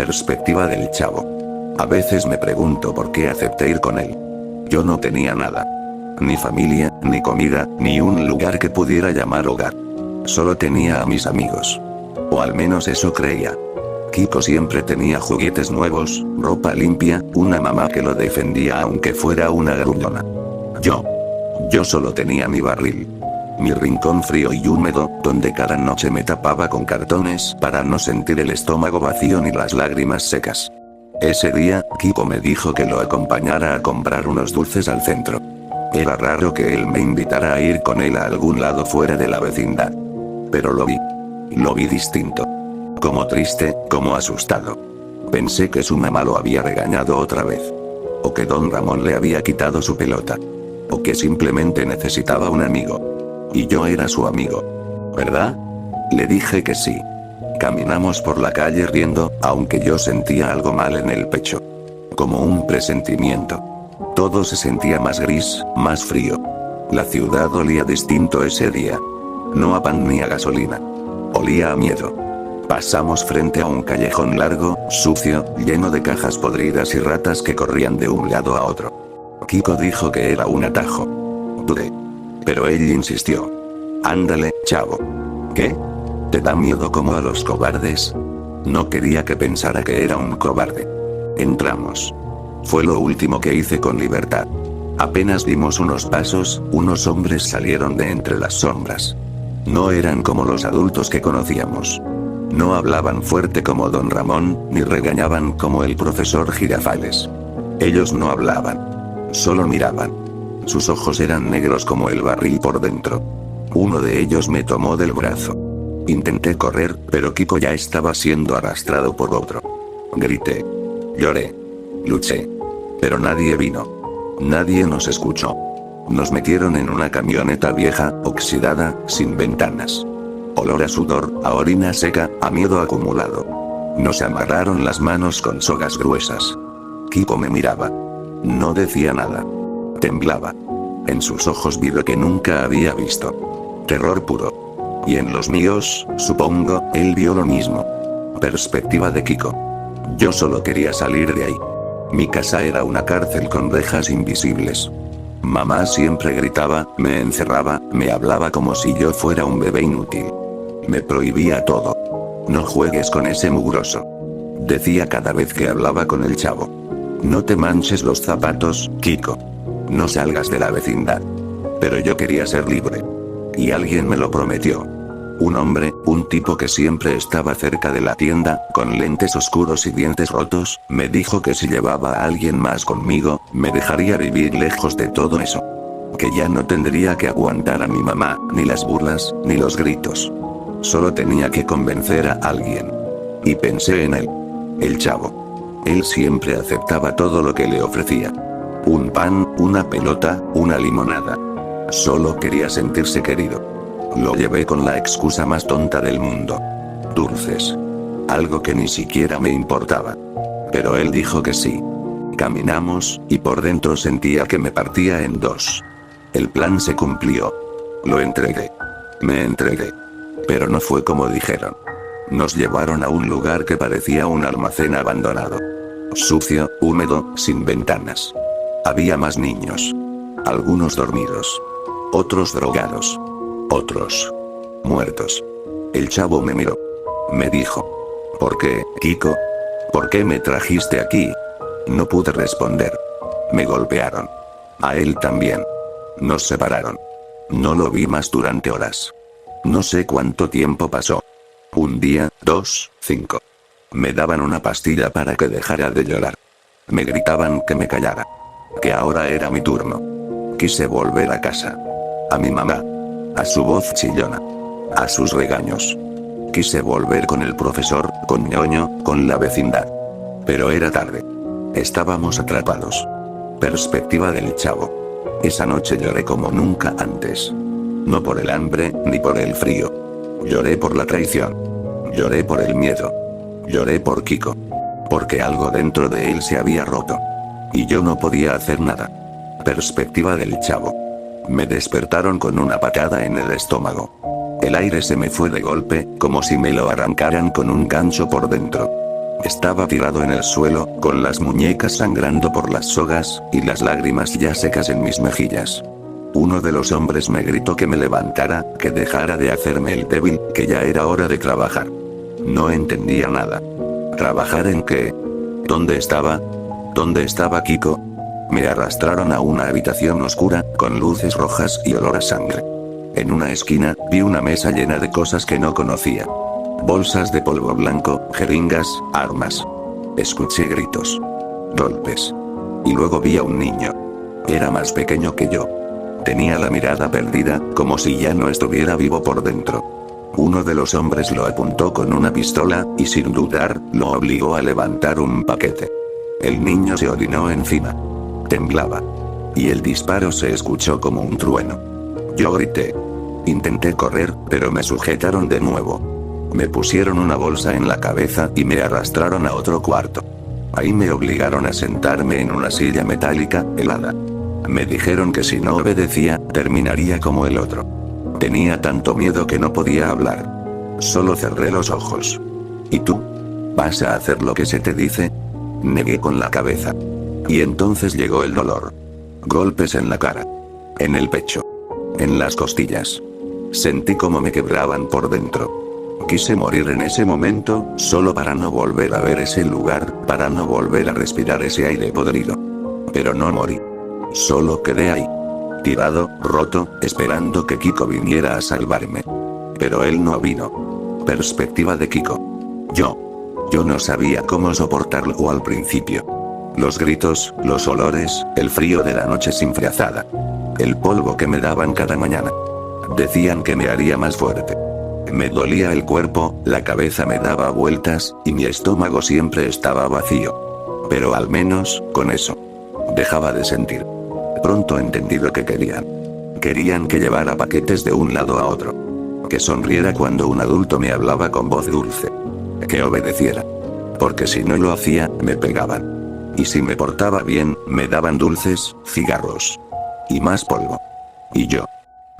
Perspectiva del chavo. A veces me pregunto por qué acepté ir con él. Yo no tenía nada. Ni familia, ni comida, ni un lugar que pudiera llamar hogar. Solo tenía a mis amigos. O al menos eso creía. Kiko siempre tenía juguetes nuevos, ropa limpia, una mamá que lo defendía aunque fuera una gruñona. Yo solo tenía mi barril. Mi rincón frío y húmedo, donde cada noche me tapaba con cartones para no sentir el estómago vacío ni las lágrimas secas. Ese día, Kiko me dijo que lo acompañara a comprar unos dulces al centro. Era raro que él me invitara a ir con él a algún lado fuera de la vecindad. Pero lo vi. Lo vi distinto. Como triste, como asustado. Pensé que su mamá lo había regañado otra vez. O que don Ramón le había quitado su pelota. O que simplemente necesitaba un amigo. Y yo era su amigo. ¿Verdad? Le dije que sí. Caminamos por la calle riendo, aunque yo sentía algo mal en el pecho. Como un presentimiento. Todo se sentía más gris, más frío. La ciudad olía distinto ese día. No a pan ni a gasolina. Olía a miedo. Pasamos frente a un callejón largo, sucio, lleno de cajas podridas y ratas que corrían de un lado a otro. Kiko dijo que era un atajo. Dudé. Pero él insistió. Ándale, chavo. ¿Qué? ¿Te da miedo como a los cobardes? No quería que pensara que era un cobarde. Entramos. Fue lo último que hice con libertad. Apenas dimos unos pasos, unos hombres salieron de entre las sombras. No eran como los adultos que conocíamos. No hablaban fuerte como don Ramón, ni regañaban como el profesor Girafales. Ellos no hablaban. Solo miraban. Sus ojos eran negros como el barril por dentro. Uno de ellos me tomó del brazo. Intenté correr, pero Kiko ya estaba siendo arrastrado por otro. Grité. Lloré. Luché. Pero nadie vino. Nadie nos escuchó. Nos metieron en una camioneta vieja, oxidada, sin ventanas. Olor a sudor, a orina seca, a miedo acumulado. Nos amarraron las manos con sogas gruesas. Kiko me miraba. No decía nada. Temblaba. En sus ojos vi lo que nunca había visto. Terror puro. Y en los míos, supongo, él vio lo mismo. Perspectiva de Kiko. Yo solo quería salir de ahí. Mi casa era una cárcel con rejas invisibles. Mamá siempre gritaba, me encerraba, me hablaba como si yo fuera un bebé inútil. Me prohibía todo. No juegues con ese mugroso. Decía cada vez que hablaba con el chavo. No te manches los zapatos, Kiko. No salgas de la vecindad. Pero yo quería ser libre. Y alguien me lo prometió. Un hombre, un tipo que siempre estaba cerca de la tienda, con lentes oscuros y dientes rotos, me dijo que si llevaba a alguien más conmigo, me dejaría vivir lejos de todo eso. Que ya no tendría que aguantar a mi mamá, ni las burlas, ni los gritos. Solo tenía que convencer a alguien. Y pensé en él. El chavo. Él siempre aceptaba todo lo que le ofrecía. Un pan, una pelota, una limonada. Solo quería sentirse querido. Lo llevé con la excusa más tonta del mundo. Dulces. Algo que ni siquiera me importaba. Pero él dijo que sí. Caminamos, y por dentro sentía que me partía en dos. El plan se cumplió. Lo entregué. Me entregué. Pero no fue como dijeron. Nos llevaron a un lugar que parecía un almacén abandonado. Sucio, húmedo, sin ventanas. Había más niños. Algunos dormidos. Otros drogados. Otros muertos. El chavo me miró. Me dijo. ¿Por qué, Kiko? ¿Por qué me trajiste aquí? No pude responder. Me golpearon. A él también. Nos separaron. No lo vi más durante horas. No sé cuánto tiempo pasó. Un día, 2, 5. Me daban una pastilla para que dejara de llorar. Me gritaban que me callara. Que ahora era mi turno. Quise volver a casa. A mi mamá. A su voz chillona. A sus regaños. Quise volver con el profesor, con ñoño, con la vecindad. Pero era tarde. Estábamos atrapados. Perspectiva del chavo. Esa noche lloré como nunca antes. No por el hambre, ni por el frío. Lloré por la traición. Lloré por el miedo. Lloré por Kiko. Porque algo dentro de él se había roto. Y yo no podía hacer nada. Perspectiva del chavo. Me despertaron con una patada en el estómago. El aire se me fue de golpe, como si me lo arrancaran con un gancho por dentro. Estaba tirado en el suelo, con las muñecas sangrando por las sogas, y las lágrimas ya secas en mis mejillas. Uno de los hombres me gritó que me levantara, que dejara de hacerme el débil, que ya era hora de trabajar. No entendía nada. ¿Trabajar en qué? ¿Dónde estaba? ¿Dónde estaba Kiko? Me arrastraron a una habitación oscura, con luces rojas y olor a sangre. En una esquina, vi una mesa llena de cosas que no conocía. Bolsas de polvo blanco, jeringas, armas. Escuché gritos. Golpes. Y luego vi a un niño. Era más pequeño que yo. Tenía la mirada perdida, como si ya no estuviera vivo por dentro. Uno de los hombres lo apuntó con una pistola, y sin dudar, lo obligó a levantar un paquete. El niño se orinó encima. Temblaba. Y el disparo se escuchó como un trueno. Yo grité. Intenté correr, pero me sujetaron de nuevo. Me pusieron una bolsa en la cabeza y me arrastraron a otro cuarto. Ahí me obligaron a sentarme en una silla metálica, helada. Me dijeron que si no obedecía, terminaría como el otro. Tenía tanto miedo que no podía hablar. Solo cerré los ojos. ¿Y tú? ¿Vas a hacer lo que se te dice? Negué con la cabeza. Y entonces llegó el dolor. Golpes en la cara. En el pecho. En las costillas. Sentí como me quebraban por dentro. Quise morir en ese momento, solo para no volver a ver ese lugar, para no volver a respirar ese aire podrido. Pero no morí. Solo quedé ahí. Tirado, roto, esperando que Kiko viniera a salvarme. Pero él no vino. Perspectiva de Kiko. Yo no sabía cómo soportarlo al principio. Los gritos, los olores, el frío de la noche sin frazada. El polvo que me daban cada mañana. Decían que me haría más fuerte. Me dolía el cuerpo, la cabeza me daba vueltas, y mi estómago siempre estaba vacío. Pero al menos, con eso, dejaba de sentir. Pronto entendí lo que querían. Querían que llevara paquetes de un lado a otro. Que sonriera cuando un adulto me hablaba con voz dulce. Que obedeciera. Porque si no lo hacía, me pegaban. Y si me portaba bien, me daban dulces, cigarros. Y más polvo. Y yo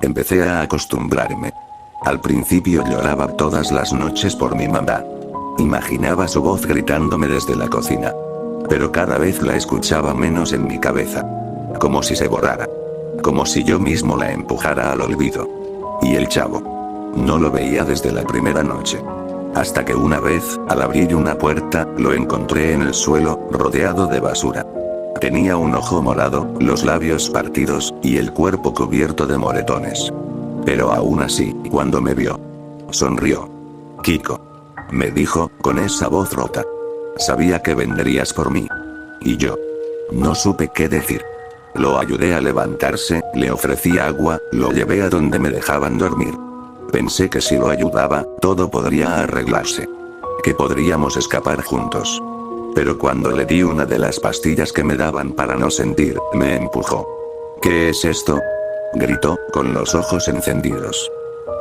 empecé a acostumbrarme. Al principio lloraba todas las noches por mi mamá. Imaginaba su voz gritándome desde la cocina. Pero cada vez la escuchaba menos en mi cabeza. Como si se borrara. Como si yo mismo la empujara al olvido. Y el chavo. No lo veía desde la primera noche. Hasta que una vez, al abrir una puerta, lo encontré en el suelo, rodeado de basura. Tenía un ojo morado, los labios partidos, y el cuerpo cubierto de moretones. Pero aún así, cuando me vio, sonrió. Kiko. Me dijo, con esa voz rota. Sabía que vendrías por mí. Y yo no supe qué decir. Lo ayudé a levantarse, le ofrecí agua, lo llevé a donde me dejaban dormir. Pensé que si lo ayudaba, todo podría arreglarse. Que podríamos escapar juntos. Pero cuando le di una de las pastillas que me daban para no sentir, me empujó. ¿Qué es esto? Gritó, con los ojos encendidos.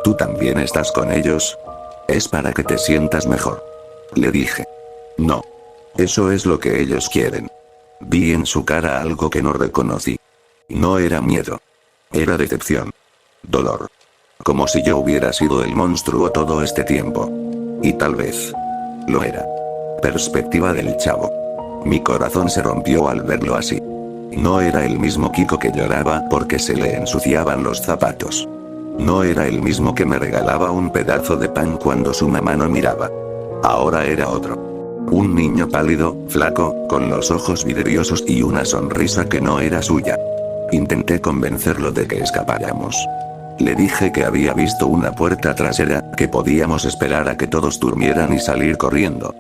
¿Tú también estás con ellos? Es para que te sientas mejor. Le dije. No. Eso es lo que ellos quieren. Vi en su cara algo que no reconocí. No era miedo. Era decepción. Dolor. Como si yo hubiera sido el monstruo todo este tiempo. Y tal vez lo era. Perspectiva del chavo. Mi corazón se rompió al verlo así. No era el mismo Kiko que lloraba porque se le ensuciaban los zapatos. No era el mismo que me regalaba un pedazo de pan cuando su mamá no miraba. Ahora era otro. Un niño pálido, flaco, con los ojos vidriosos y una sonrisa que no era suya. Intenté convencerlo de que escapáramos. Le dije que había visto una puerta trasera, que podíamos esperar a que todos durmieran y salir corriendo.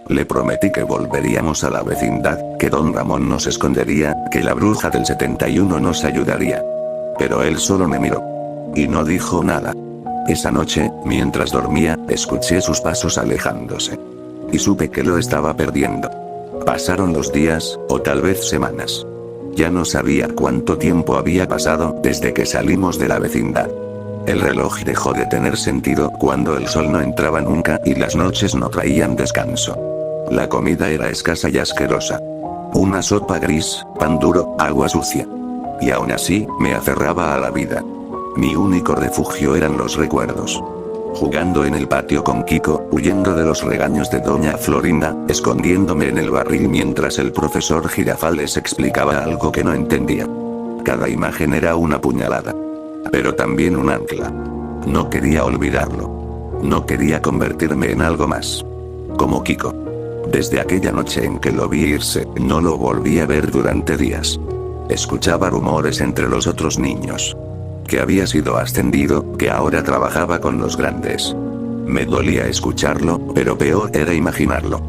Le prometí que volveríamos a la vecindad, que don Ramón nos escondería, que la bruja del 71 nos ayudaría. Pero él solo me miró. Y no dijo nada. Esa noche, mientras dormía, escuché sus pasos alejándose. Y supe que lo estaba perdiendo. Pasaron los días, o tal vez semanas. Ya no sabía cuánto tiempo había pasado desde que salimos de la vecindad. El reloj dejó de tener sentido cuando el sol no entraba nunca y las noches no traían descanso. La comida era escasa y asquerosa. Una sopa gris, pan duro, agua sucia. Y aún así, me aferraba a la vida. Mi único refugio eran los recuerdos. jugando en el patio con Kiko, huyendo de los regaños de doña Florinda, escondiéndome en el barril mientras el profesor Girafales explicaba algo que no entendía. Cada imagen era una puñalada. Pero también un ancla. No quería olvidarlo. No quería convertirme en algo más. Como Kiko. Desde aquella noche en que lo vi irse, no lo volví a ver durante días. Escuchaba rumores entre los otros niños. Que había sido ascendido, que ahora trabajaba con los grandes. Me dolía escucharlo, pero peor era imaginarlo.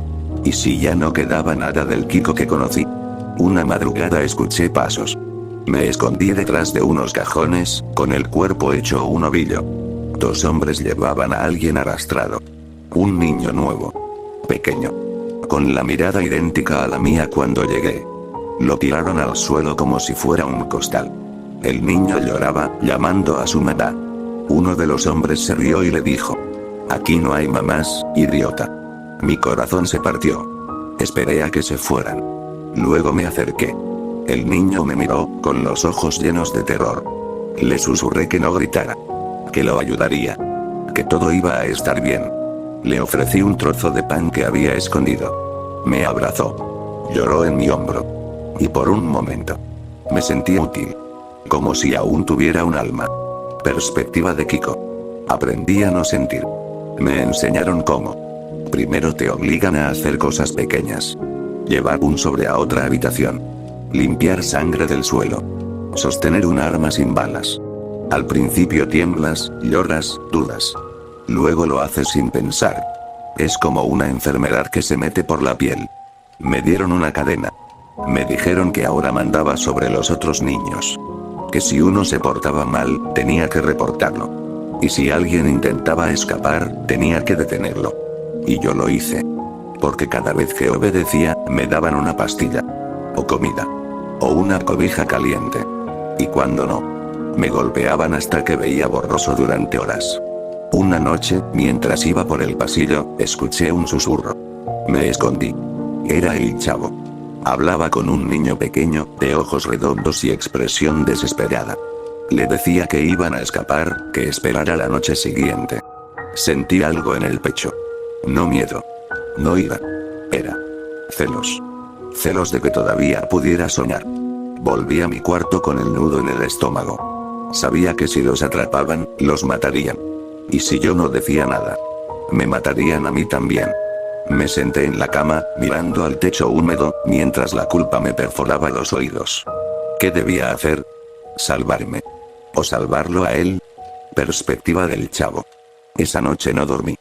¿Y si ya no quedaba nada del Kiko que conocí? Una madrugada escuché pasos. Me escondí detrás de unos cajones, con el cuerpo hecho un ovillo. 2 hombres llevaban a alguien arrastrado. Un niño nuevo. Pequeño. Con la mirada idéntica a la mía cuando llegué. Lo tiraron al suelo como si fuera un costal. El niño lloraba, llamando a su mamá. Uno de los hombres se rió y le dijo: «Aquí no hay mamás, idiota». Mi corazón se partió. Esperé a que se fueran. Luego me acerqué. El niño me miró, con los ojos llenos de terror. Le susurré que no gritara. Que lo ayudaría. Que todo iba a estar bien. Le ofrecí un trozo de pan que había escondido. Me abrazó. Lloró en mi hombro. Y por un momento. Me sentí útil. Como si aún tuviera un alma. Perspectiva de Kiko. Aprendí a no sentir. Me enseñaron cómo. Primero te obligan a hacer cosas pequeñas. Llevar un sobre a otra habitación. Limpiar sangre del suelo. Sostener un arma sin balas. Al principio tiemblas, lloras, dudas. Luego lo haces sin pensar. Es como una enfermedad que se mete por la piel. Me dieron una cadena. Me dijeron que ahora mandaba sobre los otros niños. Que si uno se portaba mal, tenía que reportarlo. Y si alguien intentaba escapar, tenía que detenerlo. Y yo lo hice. Porque cada vez que obedecía, me daban una pastilla. O comida. O una cobija caliente. Y cuando no, me golpeaban hasta que veía borroso durante horas. Una noche, mientras iba por el pasillo, escuché un susurro. Me escondí. Era el chavo. Hablaba con un niño pequeño, de ojos redondos y expresión desesperada. Le decía que iban a escapar, que esperara la noche siguiente. Sentí algo en el pecho. No miedo. No ira. Era celos. Celos de que todavía pudiera soñar. Volví a mi cuarto con el nudo en el estómago. Sabía que si los atrapaban, los matarían. Y si yo no decía nada, me matarían a mí también. Me senté en la cama, mirando al techo húmedo, mientras la culpa me perforaba los oídos. ¿Qué debía hacer? ¿Salvarme? ¿O salvarlo a él? Perspectiva del chavo. Esa noche no dormí.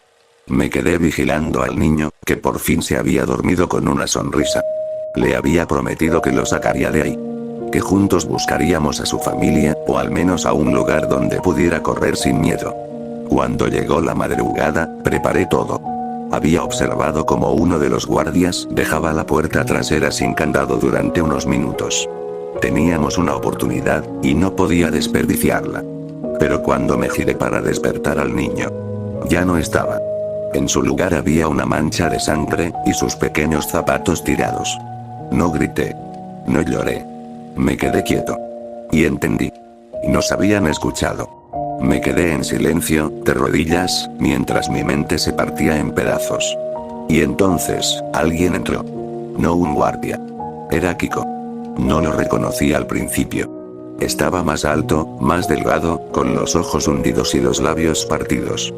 Me quedé vigilando al niño, que por fin se había dormido con una sonrisa. Le había prometido que lo sacaría de ahí. Que juntos buscaríamos a su familia, o al menos a un lugar donde pudiera correr sin miedo. Cuando llegó la madrugada, preparé todo. Había observado cómo uno de los guardias dejaba la puerta trasera sin candado durante unos minutos. Teníamos una oportunidad, y no podía desperdiciarla. Pero cuando me giré para despertar al niño, ya no estaba. En su lugar había una mancha de sangre, y sus pequeños zapatos tirados. No grité. No lloré. Me quedé quieto. Y entendí. Nos habían escuchado. Me quedé en silencio, de rodillas, mientras mi mente se partía en pedazos. Y entonces, alguien entró. No un guardia. Era Kiko. No lo reconocí al principio. Estaba más alto, más delgado, con los ojos hundidos y los labios partidos.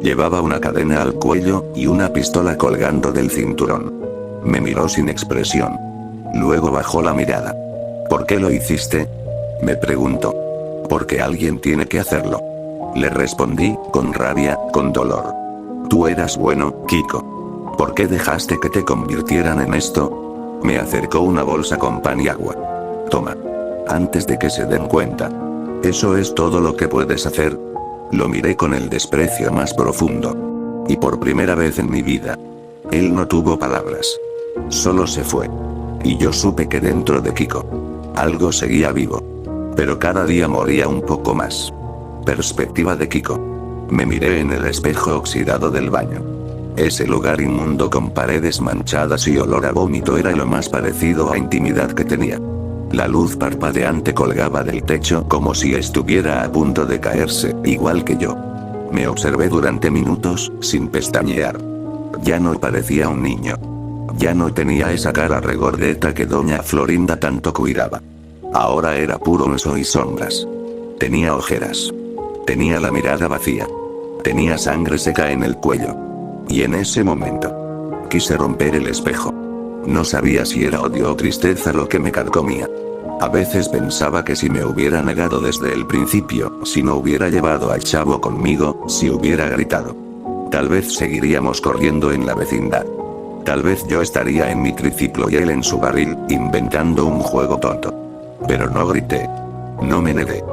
Llevaba una cadena al cuello, y una pistola colgando del cinturón. Me miró sin expresión. Luego bajó la mirada. ¿Por qué lo hiciste?, me preguntó. Porque alguien tiene que hacerlo. Le respondí, con rabia, con dolor. Tú eras bueno, Kiko. ¿Por qué dejaste que te convirtieran en esto? Me acercó una bolsa con pan y agua. Toma. Antes de que se den cuenta. ¿Eso es todo lo que puedes hacer? Lo miré con el desprecio más profundo. Y por primera vez en mi vida. Él no tuvo palabras. Solo se fue. Y yo supe que dentro de Kiko, algo seguía vivo. Pero cada día moría un poco más. Perspectiva de Kiko. Me miré en el espejo oxidado del baño. Ese lugar inmundo con paredes manchadas y olor a vómito era lo más parecido a intimidad que tenía. La luz parpadeante colgaba del techo como si estuviera a punto de caerse, igual que yo. Me observé durante minutos, sin pestañear. Ya no parecía un niño. Ya no tenía esa cara regordeta que doña Florinda tanto cuidaba. Ahora era puro hueso y sombras. Tenía ojeras. Tenía la mirada vacía. Tenía sangre seca en el cuello. Y en ese momento, quise romper el espejo. No sabía si era odio o tristeza lo que me carcomía. A veces pensaba que si me hubiera negado desde el principio, si no hubiera llevado al chavo conmigo, si hubiera gritado, tal vez seguiríamos corriendo en la vecindad. Tal vez yo estaría en mi triciclo y él en su barril, inventando un juego tonto. Pero no grité. No me negué.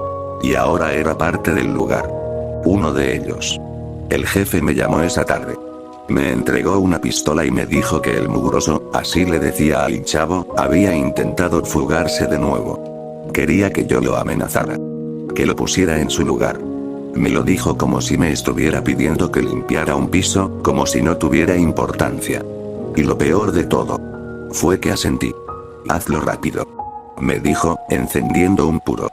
Y ahora era parte del lugar. Uno de ellos. El jefe me llamó esa tarde. Me entregó una pistola y me dijo que el mugroso, así le decía al chavo, había intentado fugarse de nuevo. Quería que yo lo amenazara. Que lo pusiera en su lugar. Me lo dijo como si me estuviera pidiendo que limpiara un piso, como si no tuviera importancia. Y lo peor de todo fue que asentí. Hazlo rápido, me dijo, encendiendo un puro.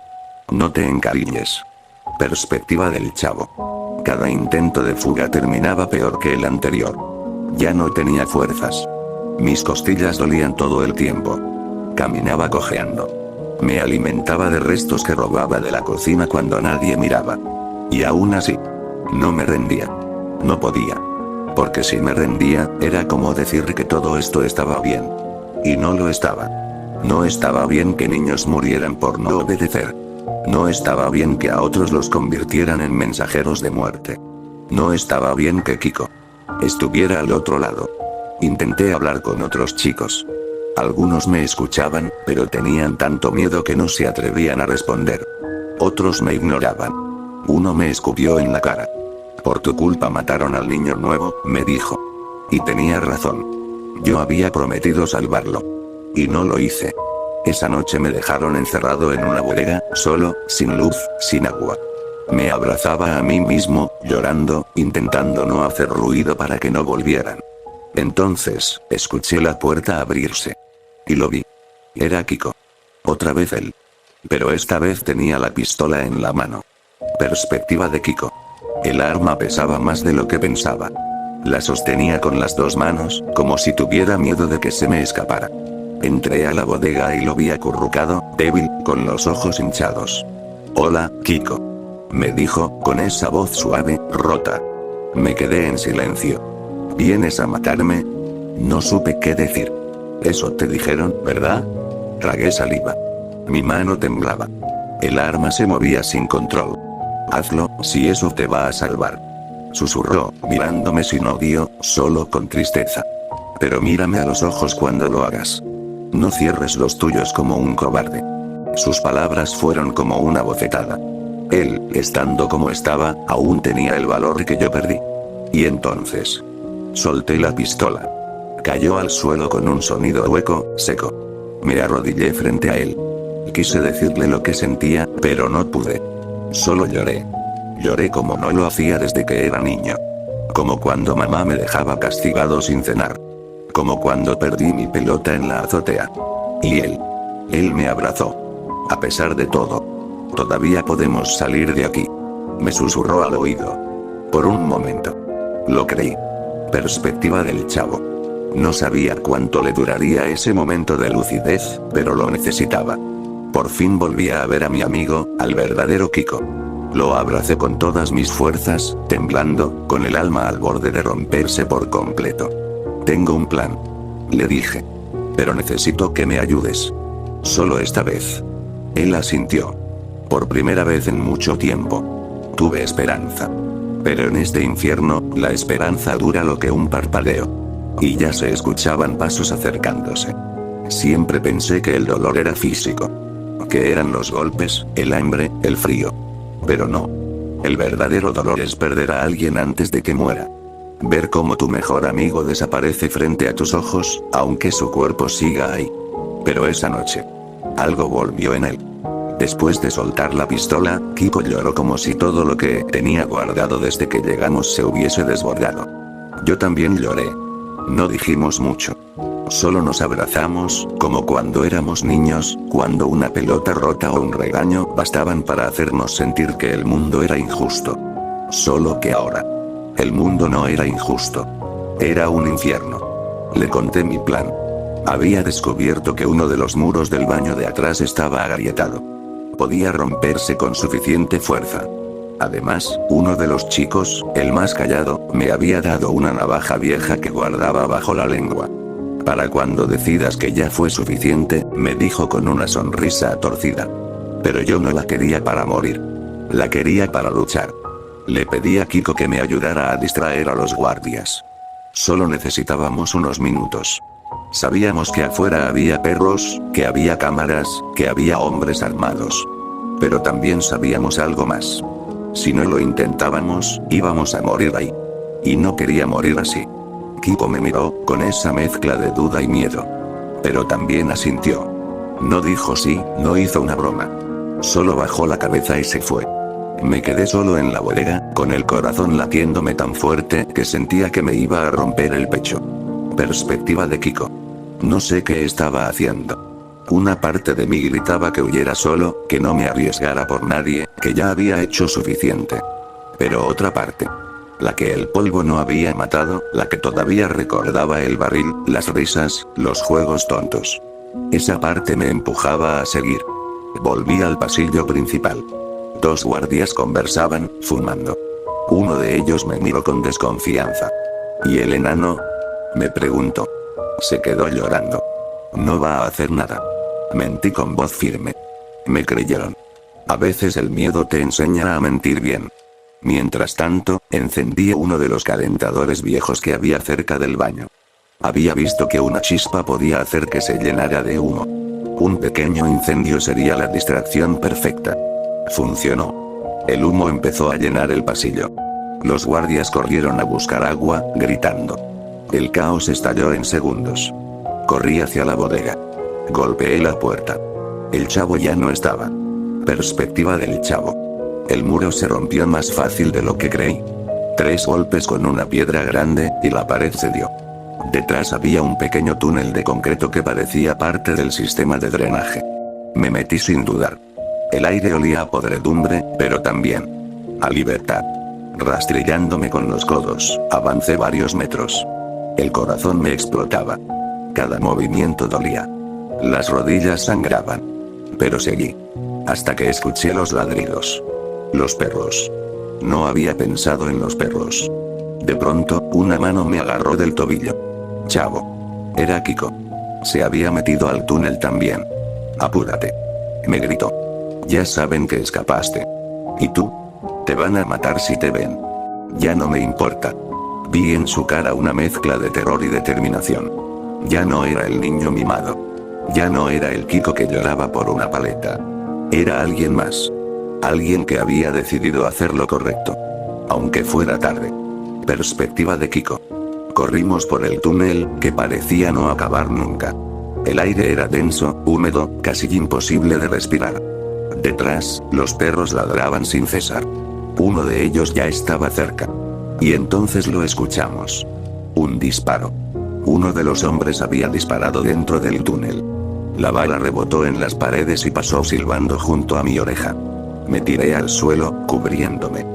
No te encariñes. Perspectiva del chavo. Cada intento de fuga terminaba peor que el anterior. Ya no tenía fuerzas. Mis costillas dolían todo el tiempo. Caminaba cojeando. Me alimentaba de restos que robaba de la cocina cuando nadie miraba. Y aún así, no me rendía. No podía. Porque si me rendía, era como decir que todo esto estaba bien. Y no lo estaba. No estaba bien que niños murieran por no obedecer. No estaba bien que a otros los convirtieran en mensajeros de muerte. No estaba bien que Kiko estuviera al otro lado. Intenté hablar con otros chicos. Algunos me escuchaban, pero tenían tanto miedo que no se atrevían a responder. Otros me ignoraban. Uno me escupió en la cara. Por tu culpa mataron al niño nuevo, me dijo. Y tenía razón. Yo había prometido salvarlo. Y no lo hice. Esa noche me dejaron encerrado en una bodega, solo, sin luz, sin agua. Me abrazaba a mí mismo, llorando, intentando no hacer ruido para que no volvieran. Entonces, escuché la puerta abrirse. Y lo vi. Era Kiko. Otra vez él. Pero esta vez tenía la pistola en la mano. Perspectiva de Kiko. El arma pesaba más de lo que pensaba. La sostenía con las dos manos, como si tuviera miedo de que se me escapara. Entré a la bodega y lo vi acurrucado, débil, con los ojos hinchados. Hola, Kiko. Me dijo, con esa voz suave, rota. Me quedé en silencio. ¿Vienes a matarme? No supe qué decir. Eso te dijeron, ¿verdad? Tragué saliva. Mi mano temblaba. El arma se movía sin control. Hazlo, si eso te va a salvar. Susurró, mirándome sin odio, solo con tristeza. Pero mírame a los ojos cuando lo hagas. No cierres los tuyos como un cobarde. Sus palabras fueron como una bofetada. Él, estando como estaba, aún tenía el valor que yo perdí. Y entonces, solté la pistola. Cayó al suelo con un sonido hueco, seco. Me arrodillé frente a él. Quise decirle lo que sentía, pero no pude. Solo lloré. Lloré como no lo hacía desde que era niño. Como cuando mamá me dejaba castigado sin cenar. Como cuando perdí mi pelota en la azotea. Y él me abrazó. A pesar de todo, todavía podemos salir de aquí. Me susurró al oído. Por un momento. Lo creí. Perspectiva del chavo. No sabía cuánto le duraría ese momento de lucidez, pero lo necesitaba. Por fin volví a ver a mi amigo, al verdadero Kiko. Lo abracé con todas mis fuerzas, temblando, con el alma al borde de romperse por completo. Tengo un plan. Le dije. Pero necesito que me ayudes. Solo esta vez. Él asintió. Por primera vez en mucho tiempo. Tuve esperanza. Pero en este infierno, la esperanza dura lo que un parpadeo. Y ya se escuchaban pasos acercándose. Siempre pensé que el dolor era físico. Que eran los golpes, el hambre, el frío. Pero no. El verdadero dolor es perder a alguien antes de que muera. Ver cómo tu mejor amigo desaparece frente a tus ojos, aunque su cuerpo siga ahí. Pero esa noche, algo volvió en él. Después de soltar la pistola, Kiko lloró como si todo lo que tenía guardado desde que llegamos se hubiese desbordado. Yo también lloré. No dijimos mucho. Solo nos abrazamos, como cuando éramos niños, cuando una pelota rota o un regaño bastaban para hacernos sentir que el mundo era injusto. Solo que ahora, el mundo no era injusto. Era un infierno. Le conté mi plan. Había descubierto que uno de los muros del baño de atrás estaba agrietado. Podía romperse con suficiente fuerza. Además, uno de los chicos, el más callado, me había dado una navaja vieja que guardaba bajo la lengua. Para cuando decidas que ya fue suficiente, me dijo con una sonrisa torcida. Pero yo no la quería para morir. La quería para luchar. Le pedí a Kiko que me ayudara a distraer a los guardias. Solo necesitábamos unos minutos. Sabíamos que afuera había perros, que había cámaras, que había hombres armados. Pero también sabíamos algo más. Si no lo intentábamos, íbamos a morir ahí. Y no quería morir así. Kiko me miró, con esa mezcla de duda y miedo. Pero también asintió. No dijo sí, no hizo una broma. Solo bajó la cabeza y se fue. Me quedé solo en la bodega, con el corazón latiéndome tan fuerte que sentía que me iba a romper el pecho. Perspectiva de Kiko. No sé qué estaba haciendo. Una parte de mí gritaba que huyera solo, que no me arriesgara por nadie, que ya había hecho suficiente. Pero otra parte, la que el polvo no había matado, la que todavía recordaba el barril, las risas, los juegos tontos. Esa parte me empujaba a seguir. Volví al pasillo principal. Dos guardias conversaban, fumando. Uno de ellos me miró con desconfianza. ¿Y el enano? Me preguntó. Se quedó llorando. No va a hacer nada. Mentí con voz firme. Me creyeron. A veces el miedo te enseña a mentir bien. Mientras tanto, encendí uno de los calentadores viejos que había cerca del baño. Había visto que una chispa podía hacer que se llenara de humo. Un pequeño incendio sería la distracción perfecta. Funcionó. El humo empezó a llenar el pasillo. Los guardias corrieron a buscar agua, gritando. El caos estalló en segundos. Corrí hacia la bodega. Golpeé la puerta. El chavo ya no estaba. Perspectiva del chavo. El muro se rompió más fácil de lo que creí. 3 golpes con una piedra grande, y la pared cedió. Detrás había un pequeño túnel de concreto que parecía parte del sistema de drenaje. Me metí sin dudar. El aire olía a podredumbre, pero también a libertad. Rastrillándome con los codos, avancé varios metros. El corazón me explotaba. Cada movimiento dolía. Las rodillas sangraban. Pero seguí. Hasta que escuché los ladridos. Los perros. No había pensado en los perros. De pronto, una mano me agarró del tobillo. Chavo. Era Kiko. Se había metido al túnel también. Apúrate. Me gritó. Ya saben que escapaste. ¿Y tú? Te van a matar si te ven. Ya no me importa. Vi en su cara una mezcla de terror y determinación. Ya no era el niño mimado. Ya no era el Kiko que lloraba por una paleta. Era alguien más. Alguien que había decidido hacer lo correcto. Aunque fuera tarde. Perspectiva de Kiko. Corrimos por el túnel, que parecía no acabar nunca. El aire era denso, húmedo, casi imposible de respirar. Detrás, los perros ladraban sin cesar. Uno de ellos ya estaba cerca. Y entonces lo escuchamos. Un disparo. Uno de los hombres había disparado dentro del túnel. La bala rebotó en las paredes y pasó silbando junto a mi oreja. Me tiré al suelo, cubriéndome.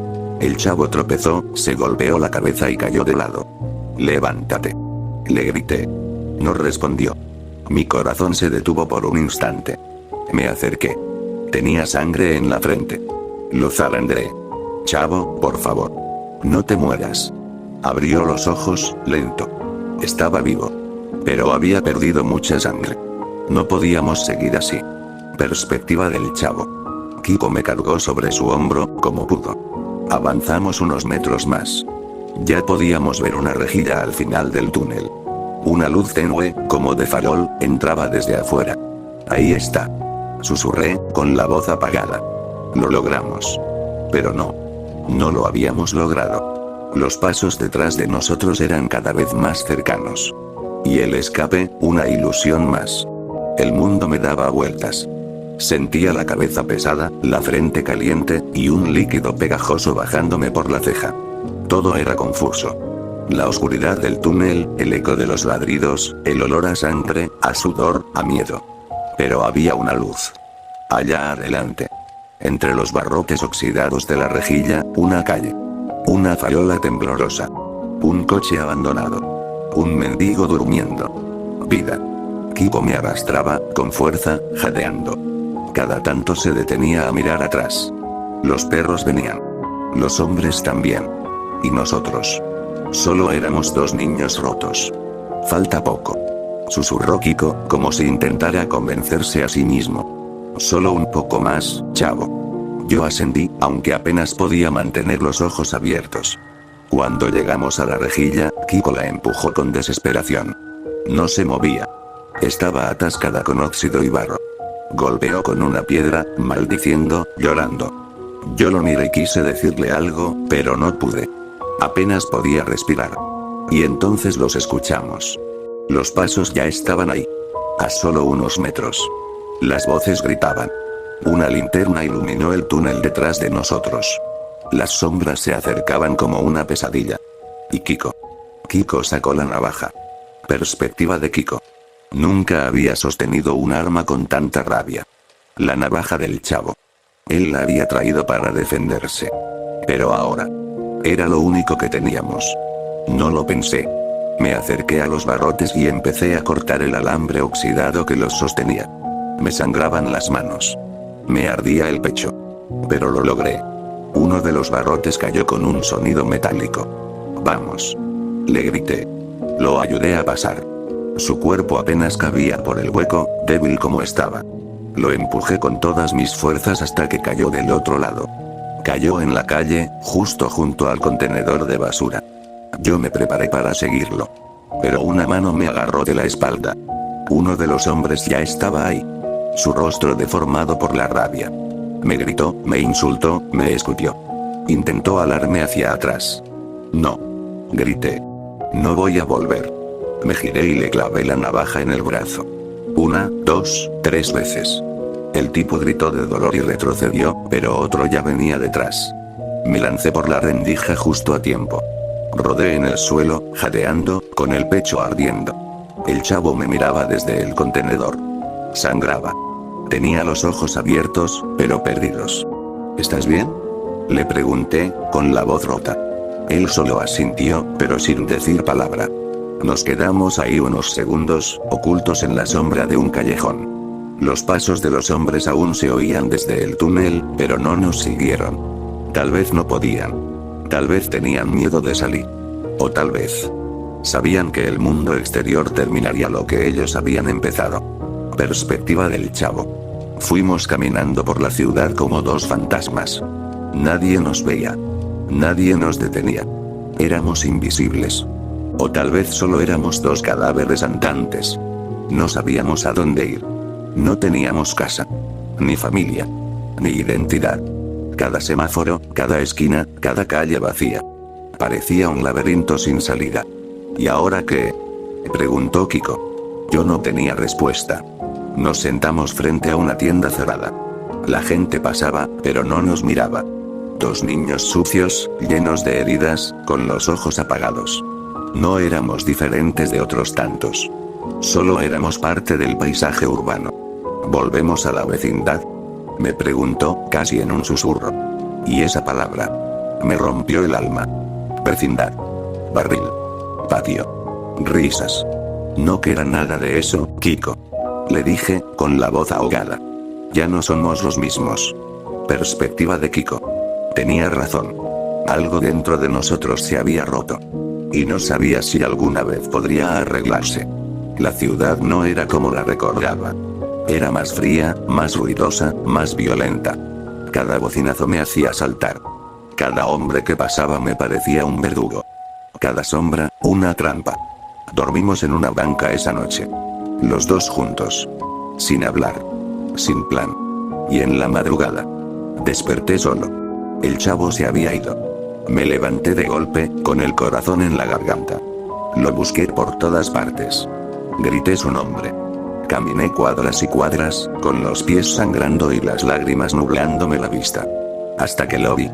El chavo tropezó, se golpeó la cabeza y cayó de lado. Levántate. Le grité. No respondió. Mi corazón se detuvo por un instante. Me acerqué. Tenía sangre en la frente. Lo zarandeé. Chavo, por favor. No te mueras. Abrió los ojos, lento. Estaba vivo. Pero había perdido mucha sangre. No podíamos seguir así. Perspectiva del chavo. Kiko me cargó sobre su hombro, como pudo. Avanzamos unos metros más. Ya podíamos ver una rejilla al final del túnel. Una luz tenue, como de farol, entraba desde afuera. Ahí está. Susurré, con la voz apagada. Lo logramos. Pero no. No lo habíamos logrado. Los pasos detrás de nosotros eran cada vez más cercanos. Y el escape, una ilusión más. El mundo me daba vueltas. Sentía la cabeza pesada, la frente caliente, y un líquido pegajoso bajándome por la ceja. Todo era confuso. La oscuridad del túnel, el eco de los ladridos, el olor a sangre, a sudor, a miedo. Pero había una luz. Allá adelante. Entre los barrotes oxidados de la rejilla, una calle. Una farola temblorosa. Un coche abandonado. Un mendigo durmiendo. Vida. Kiko me arrastraba, con fuerza, jadeando. Cada tanto se detenía a mirar atrás. Los perros venían. Los hombres también. Y nosotros. Solo éramos dos niños rotos. Falta poco. Susurró Kiko, como si intentara convencerse a sí mismo. Solo un poco más, chavo. Yo asentí, aunque apenas podía mantener los ojos abiertos. Cuando llegamos a la rejilla, Kiko la empujó con desesperación. No se movía. Estaba atascada con óxido y barro. Golpeó con una piedra, maldiciendo, llorando. Yo lo miré y quise decirle algo, pero no pude. Apenas podía respirar. Y entonces los escuchamos. Los pasos ya estaban ahí. A solo unos metros. Las voces gritaban. Una linterna iluminó el túnel detrás de nosotros. Las sombras se acercaban como una pesadilla. Y Kiko. Kiko sacó la navaja. Perspectiva de Kiko. Nunca había sostenido un arma con tanta rabia. La navaja del chavo. Él la había traído para defenderse. Pero ahora. Era lo único que teníamos. No lo pensé. Me acerqué a los barrotes y empecé a cortar el alambre oxidado que los sostenía. Me sangraban las manos. Me ardía el pecho. Pero lo logré. Uno de los barrotes cayó con un sonido metálico. Vamos. Le grité. Lo ayudé a pasar. Su cuerpo apenas cabía por el hueco, débil como estaba. Lo empujé con todas mis fuerzas hasta que cayó del otro lado. Cayó en la calle, justo junto al contenedor de basura. Yo me preparé para seguirlo. Pero una mano me agarró de la espalda. Uno de los hombres ya estaba ahí. Su rostro deformado por la rabia. Me gritó, me insultó, me escupió. Intentó alarme hacia atrás. No. Grité. No voy a volver. Me giré y le clavé la navaja en el brazo. 1, 2, 3 veces. El tipo gritó de dolor y retrocedió, pero otro ya venía detrás. Me lancé por la rendija justo a tiempo. Rodé en el suelo, jadeando, con el pecho ardiendo. El chavo me miraba desde el contenedor. Sangraba. Tenía los ojos abiertos, pero perdidos. ¿Estás bien?, le pregunté, con la voz rota. Él solo asintió, pero sin decir palabra. Nos quedamos ahí unos segundos, ocultos en la sombra de un callejón. Los pasos de los hombres aún se oían desde el túnel, pero no nos siguieron. Tal vez no podían. Tal vez tenían miedo de salir. O tal vez sabían que el mundo exterior terminaría lo que ellos habían empezado. Perspectiva del chavo. Fuimos caminando por la ciudad como dos fantasmas. Nadie nos veía. Nadie nos detenía. Éramos invisibles. O tal vez solo éramos dos cadáveres andantes. No sabíamos a dónde ir. No teníamos casa. Ni familia. Ni identidad. Cada semáforo, cada esquina, cada calle vacía. Parecía un laberinto sin salida. ¿Y ahora qué?, preguntó Kiko. Yo no tenía respuesta. Nos sentamos frente a una tienda cerrada. La gente pasaba, pero no nos miraba. Dos niños sucios, llenos de heridas, con los ojos apagados. No éramos diferentes de otros tantos. Solo éramos parte del paisaje urbano. ¿Volvemos a la vecindad?, me preguntó, casi en un susurro. Y esa palabra me rompió el alma. Vecindad. Barril. Patio. Risas. No queda nada de eso, Kiko. Le dije, con la voz ahogada. Ya no somos los mismos. Perspectiva de Kiko. Tenía razón. Algo dentro de nosotros se había roto. Y no sabía si alguna vez podría arreglarse. La ciudad no era como la recordaba. Era más fría, más ruidosa, más violenta. Cada bocinazo me hacía saltar. Cada hombre que pasaba me parecía un verdugo. Cada sombra, una trampa. Dormimos en una banca esa noche. Los dos juntos. Sin hablar. Sin plan. Y en la madrugada desperté solo. El chavo se había ido. Me levanté de golpe, con el corazón en la garganta. Lo busqué por todas partes. Grité su nombre. Caminé cuadras y cuadras, con los pies sangrando y las lágrimas nublándome la vista. Hasta que lo vi.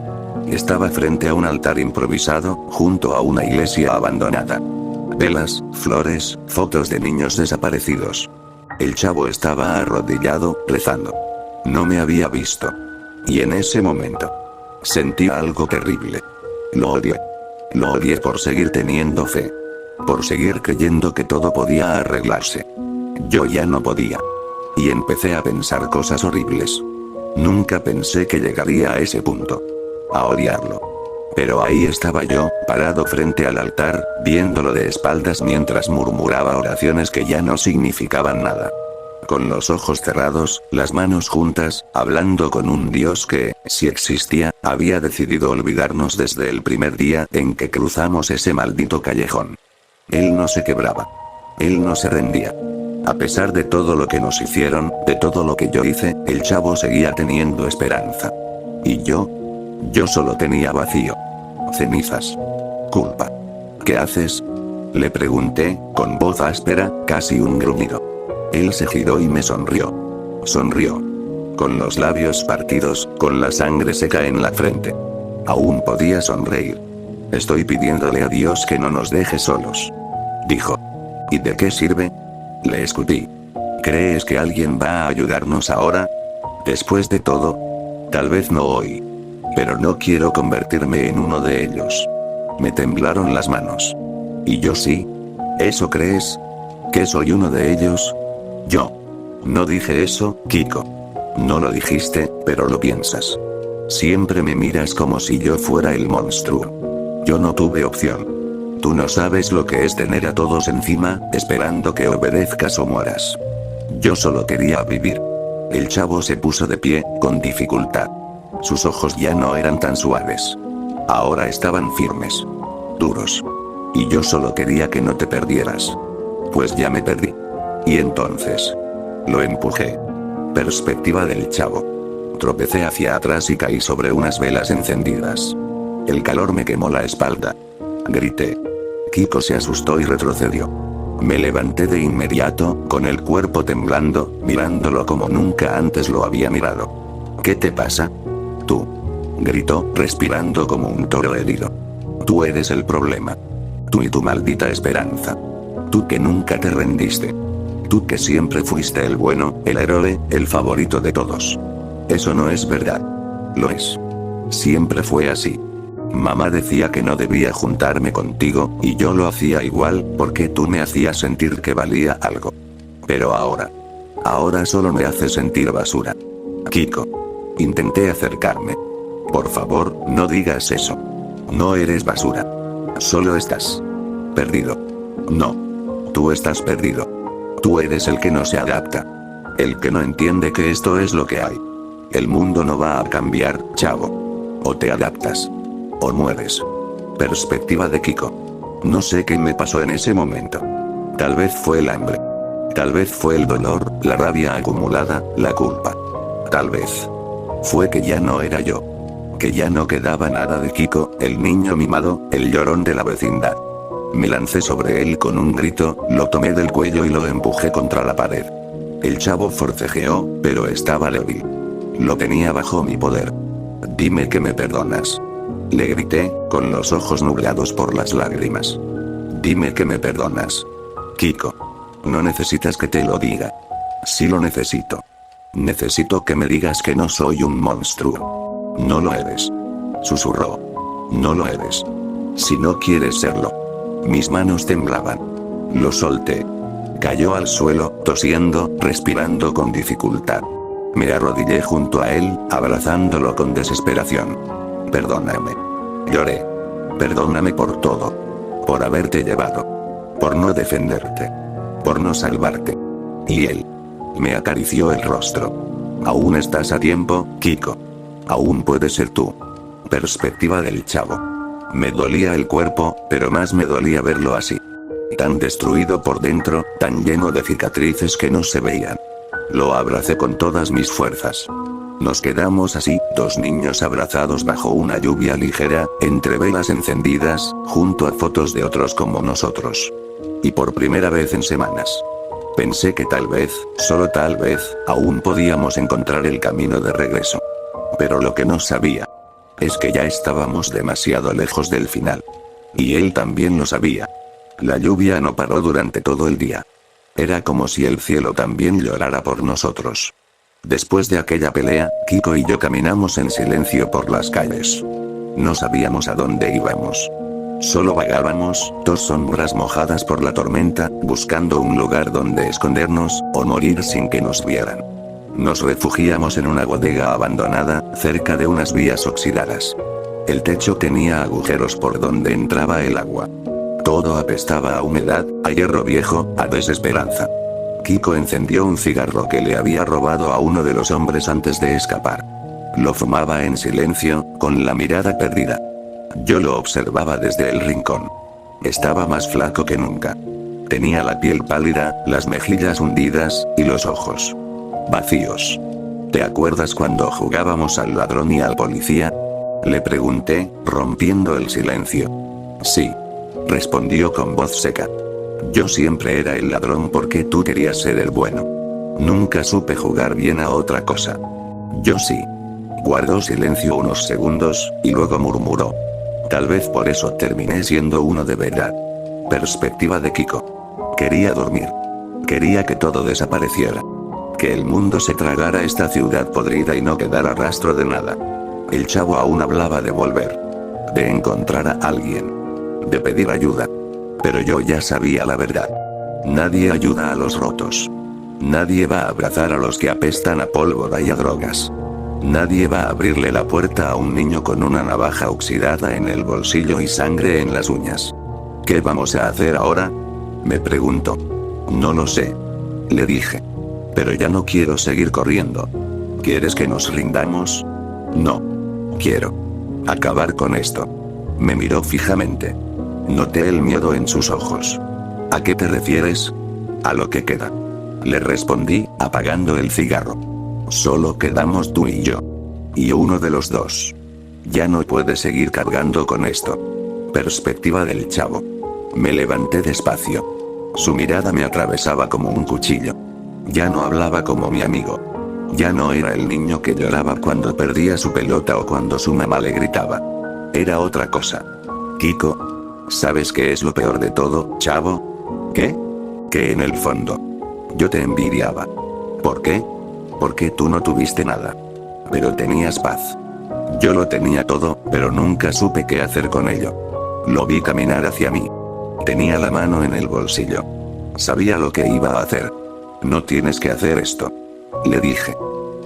Estaba frente a un altar improvisado, junto a una iglesia abandonada. Velas, flores, fotos de niños desaparecidos. El chavo estaba arrodillado, rezando. No me había visto. Y en ese momento sentí algo terrible. Lo odié. Lo odié por seguir teniendo fe. Por seguir creyendo que todo podía arreglarse. Yo ya no podía. Y empecé a pensar cosas horribles. Nunca pensé que llegaría a ese punto. A odiarlo. Pero ahí estaba yo, parado frente al altar, viéndolo de espaldas mientras murmuraba oraciones que ya no significaban nada. Con los ojos cerrados, las manos juntas, hablando con un Dios que, si existía, había decidido olvidarnos desde el primer día en que cruzamos ese maldito callejón. Él no se quebraba. Él no se rendía. A pesar de todo lo que nos hicieron, de todo lo que yo hice, el chavo seguía teniendo esperanza. Y yo solo tenía vacío. Cenizas. Culpa. ¿Qué haces? Le pregunté, con voz áspera, casi un gruñido. Él se giró y me sonrió. Sonrió. Con los labios partidos, con la sangre seca en la frente. Aún podía sonreír. Estoy pidiéndole a Dios que no nos deje solos. Dijo. ¿Y de qué sirve? Le escupí. ¿Crees que alguien va a ayudarnos ahora? Después de todo. Tal vez no hoy. Pero no quiero convertirme en uno de ellos. Me temblaron las manos. ¿Y yo sí? ¿Eso crees? ¿Que soy uno de ellos? Yo. No dije eso, Kiko. No lo dijiste, pero lo piensas. Siempre me miras como si yo fuera el monstruo. Yo no tuve opción. Tú no sabes lo que es tener a todos encima, esperando que obedezcas o mueras. Yo solo quería vivir. El chavo se puso de pie, con dificultad. Sus ojos ya no eran tan suaves. Ahora estaban firmes. Duros. Y yo solo quería que no te perdieras. Pues ya me perdí. Y entonces. Lo empujé. Perspectiva del chavo. Tropecé hacia atrás y caí sobre unas velas encendidas. El calor me quemó la espalda. Grité. Kiko se asustó y retrocedió. Me levanté de inmediato, con el cuerpo temblando, mirándolo como nunca antes lo había mirado. ¿Qué te pasa? Tú. Gritó, respirando como un toro herido. Tú eres el problema. Tú y tu maldita esperanza. Tú que nunca te rendiste. Tú que siempre fuiste el bueno, el héroe, el favorito de todos. Eso no es verdad. Lo es. Siempre fue así. Mamá decía que no debía juntarme contigo, y yo lo hacía igual, porque tú me hacías sentir que valía algo. Pero ahora solo me haces sentir basura. Kiko. Intenté acercarme. Por favor, no digas eso. No eres basura. Solo estás perdido. No. Tú estás perdido. Tú eres el que no se adapta. El que no entiende que esto es lo que hay. El mundo no va a cambiar, chavo. O te adaptas. O mueres. Perspectiva de Kiko. No sé qué me pasó en ese momento. Tal vez fue el hambre. Tal vez fue el dolor, la rabia acumulada, la culpa. Tal vez fue que ya no era yo. Que ya no quedaba nada de Kiko, el niño mimado, el llorón de la vecindad. Me lancé sobre él con un grito, lo tomé del cuello y lo empujé contra la pared. El chavo forcejeó, pero estaba débil. Lo tenía bajo mi poder. Dime que me perdonas. Le grité, con los ojos nublados por las lágrimas. Dime que me perdonas. Kiko. No necesitas que te lo diga. Sí lo necesito. Necesito que me digas que no soy un monstruo. No lo eres. Susurró. No lo eres. Si no quieres serlo. Mis manos temblaban. Lo solté. Cayó al suelo, tosiendo, respirando con dificultad. Me arrodillé junto a él, abrazándolo con desesperación. Perdóname. Lloré. Perdóname por todo. Por haberte llevado. Por no defenderte. Por no salvarte. Y él me acarició el rostro. Aún estás a tiempo, Kiko. Aún puedes ser tú. Perspectiva del chavo. Me dolía el cuerpo, pero más me dolía verlo así. Tan destruido por dentro, tan lleno de cicatrices que no se veían. Lo abracé con todas mis fuerzas. Nos quedamos así, dos niños abrazados bajo una lluvia ligera, entre velas encendidas, junto a fotos de otros como nosotros. Y por primera vez en semanas. Pensé que tal vez, solo tal vez, aún podíamos encontrar el camino de regreso. Pero lo que no sabía es que ya estábamos demasiado lejos del final. Y él también lo sabía. La lluvia no paró durante todo el día. Era como si el cielo también llorara por nosotros. Después de aquella pelea, Kiko y yo caminamos en silencio por las calles. No sabíamos a dónde íbamos. Solo vagábamos, dos sombras mojadas por la tormenta, buscando un lugar donde escondernos, o morir sin que nos vieran. Nos refugiamos en una bodega abandonada, cerca de unas vías oxidadas. El techo tenía agujeros por donde entraba el agua. Todo apestaba a humedad, a hierro viejo, a desesperanza. Kiko encendió un cigarro que le había robado a uno de los hombres antes de escapar. Lo fumaba en silencio, con la mirada perdida. Yo lo observaba desde el rincón. Estaba más flaco que nunca. Tenía la piel pálida, las mejillas hundidas, y los ojos vacíos. ¿Te acuerdas cuando jugábamos al ladrón y al policía? Le pregunté, rompiendo el silencio. Sí. Respondió con voz seca. Yo siempre era el ladrón porque tú querías ser el bueno. Nunca supe jugar bien a otra cosa. Yo sí. Guardó silencio unos segundos, y luego murmuró. Tal vez por eso terminé siendo uno de verdad. Perspectiva de Kiko. Quería dormir. Quería que todo desapareciera. Que el mundo se tragara esta ciudad podrida y no quedara rastro de nada. El chavo aún hablaba de volver. De encontrar a alguien. De pedir ayuda. Pero yo ya sabía la verdad. Nadie ayuda a los rotos. Nadie va a abrazar a los que apestan a pólvora y a drogas. Nadie va a abrirle la puerta a un niño con una navaja oxidada en el bolsillo y sangre en las uñas. ¿Qué vamos a hacer ahora? Me preguntó. No lo sé. Le dije. Pero ya no quiero seguir corriendo. ¿Quieres que nos rindamos? No. Quiero acabar con esto. Me miró fijamente. Noté el miedo en sus ojos. ¿A qué te refieres? A lo que queda. Le respondí, apagando el cigarro. Solo quedamos tú y yo. Y uno de los dos. Ya no puede seguir cargando con esto. Perspectiva del chavo. Me levanté despacio. Su mirada me atravesaba como un cuchillo. Ya no hablaba como mi amigo. Ya no era el niño que lloraba cuando perdía su pelota o cuando su mamá le gritaba. Era otra cosa. Kiko, ¿sabes qué es lo peor de todo, chavo? ¿Qué? Que en el fondo yo te envidiaba. ¿Por qué? Porque tú no tuviste nada. Pero tenías paz. Yo lo tenía todo, pero nunca supe qué hacer con ello. Lo vi caminar hacia mí. Tenía la mano en el bolsillo. Sabía lo que iba a hacer. No tienes que hacer esto. Le dije.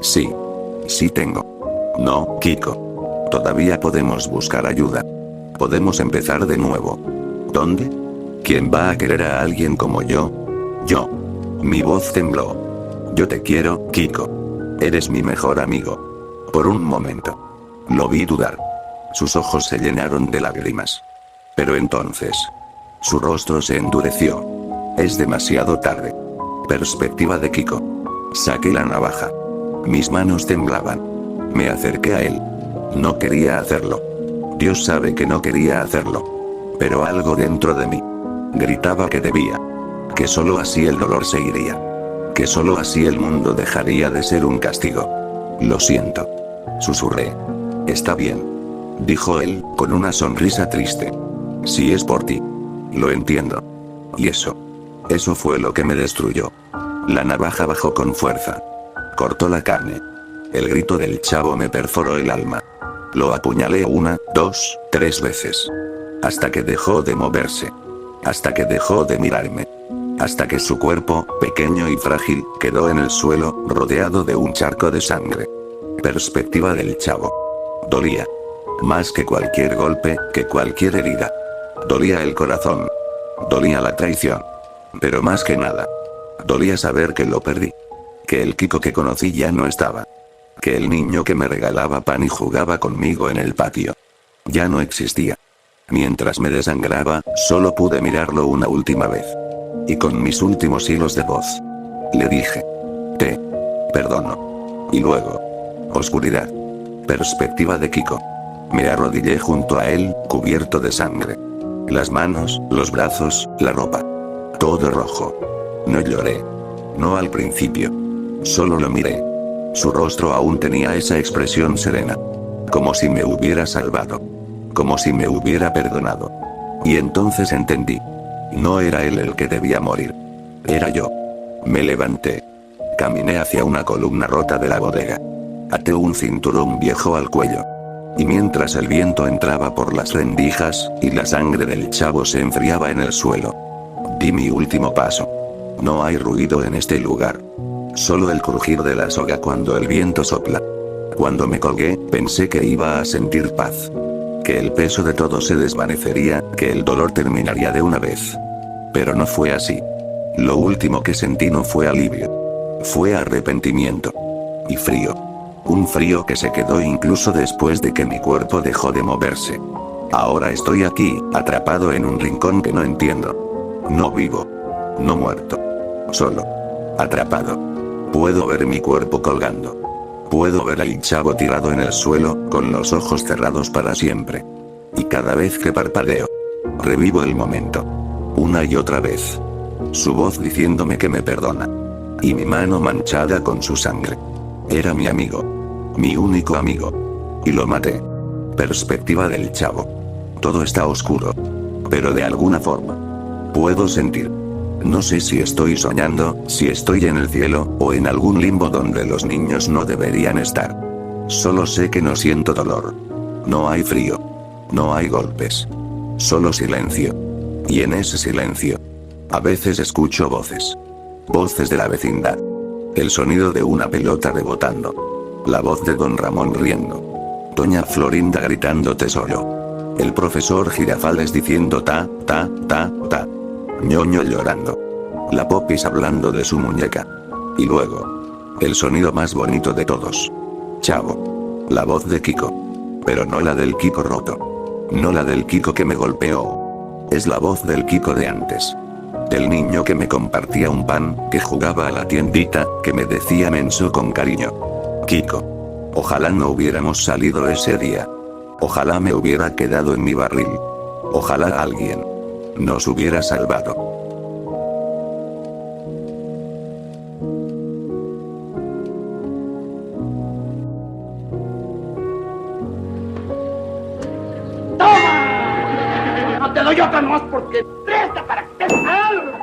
Sí. Sí tengo. No, Kiko. Todavía podemos buscar ayuda. Podemos empezar de nuevo. ¿Dónde? ¿Quién va a querer a alguien como yo? Yo. Mi voz tembló. Yo te quiero, Kiko. Eres mi mejor amigo. Por un momento. Lo vi dudar. Sus ojos se llenaron de lágrimas. Pero entonces. Su rostro se endureció. Es demasiado tarde. Perspectiva de Kiko. Saqué la navaja. Mis manos temblaban. Me acerqué a él. No quería hacerlo. Dios sabe que no quería hacerlo. Pero algo dentro de mí gritaba que debía. Que solo así el dolor se iría. Que solo así el mundo dejaría de ser un castigo. Lo siento. Susurré. Está bien. Dijo él, con una sonrisa triste. Si es por ti. Lo entiendo. Y eso. Eso fue lo que me destruyó. La navaja bajó con fuerza. Cortó la carne. El grito del chavo me perforó el alma. Lo apuñalé 1, 2, 3 veces. Hasta que dejó de moverse. Hasta que dejó de mirarme. Hasta que su cuerpo, pequeño y frágil, quedó en el suelo, rodeado de un charco de sangre. Perspectiva del chavo. Dolía. Más que cualquier golpe, que cualquier herida. Dolía el corazón. Dolía la traición. Pero más que nada. Dolía saber que lo perdí. Que el Kiko que conocí ya no estaba. Que el niño que me regalaba pan y jugaba conmigo en el patio ya no existía. Mientras me desangraba, solo pude mirarlo una última vez. Y con mis últimos hilos de voz le dije. Te perdono. Y luego. Oscuridad. Perspectiva de Kiko. Me arrodillé junto a él, cubierto de sangre. Las manos, los brazos, la ropa. Todo rojo. No lloré. No al principio. Solo lo miré. Su rostro aún tenía esa expresión serena. Como si me hubiera salvado. Como si me hubiera perdonado. Y entonces entendí. No era él el que debía morir. Era yo. Me levanté. Caminé hacia una columna rota de la bodega. Até un cinturón viejo al cuello. Y mientras el viento entraba por las rendijas, y la sangre del chavo se enfriaba en el suelo, di mi último paso. No hay ruido en este lugar. Solo el crujir de la soga cuando el viento sopla. Cuando me colgué, pensé que iba a sentir paz. Que el peso de todo se desvanecería, que el dolor terminaría de una vez. Pero no fue así. Lo último que sentí no fue alivio. Fue arrepentimiento. Y frío. Un frío que se quedó incluso después de que mi cuerpo dejó de moverse. Ahora estoy aquí, atrapado en un rincón que no entiendo. No vivo. No muerto. Solo. Atrapado. Puedo ver mi cuerpo colgando. Puedo ver al chavo tirado en el suelo, con los ojos cerrados para siempre. Y cada vez que parpadeo, revivo el momento. Una y otra vez. Su voz diciéndome que me perdona. Y mi mano manchada con su sangre. Era mi amigo. Mi único amigo. Y lo maté. Perspectiva del chavo. Todo está oscuro. Pero de alguna forma, puedo sentir. No sé si estoy soñando, si estoy en el cielo, o en algún limbo donde los niños no deberían estar. Solo sé que no siento dolor. No hay frío. No hay golpes. Solo silencio. Y en ese silencio, a veces escucho voces. Voces de la vecindad. El sonido de una pelota rebotando. La voz de don Ramón riendo. Doña Florinda gritando tesoro. El profesor Girafales diciendo ta, ta, ta, ta. Ñoño llorando. La Popis hablando de su muñeca. Y luego, el sonido más bonito de todos. Chavo. La voz de Kiko. Pero no la del Kiko roto. No la del Kiko que me golpeó. Es la voz del Kiko de antes. Del niño que me compartía un pan, que jugaba a la tiendita, que me decía menso con cariño. Kiko. Ojalá no hubiéramos salido ese día. Ojalá me hubiera quedado en mi barril. Ojalá alguien nos hubiera salvado. ¡Toma! No te doy otra más porque presta para que te salga.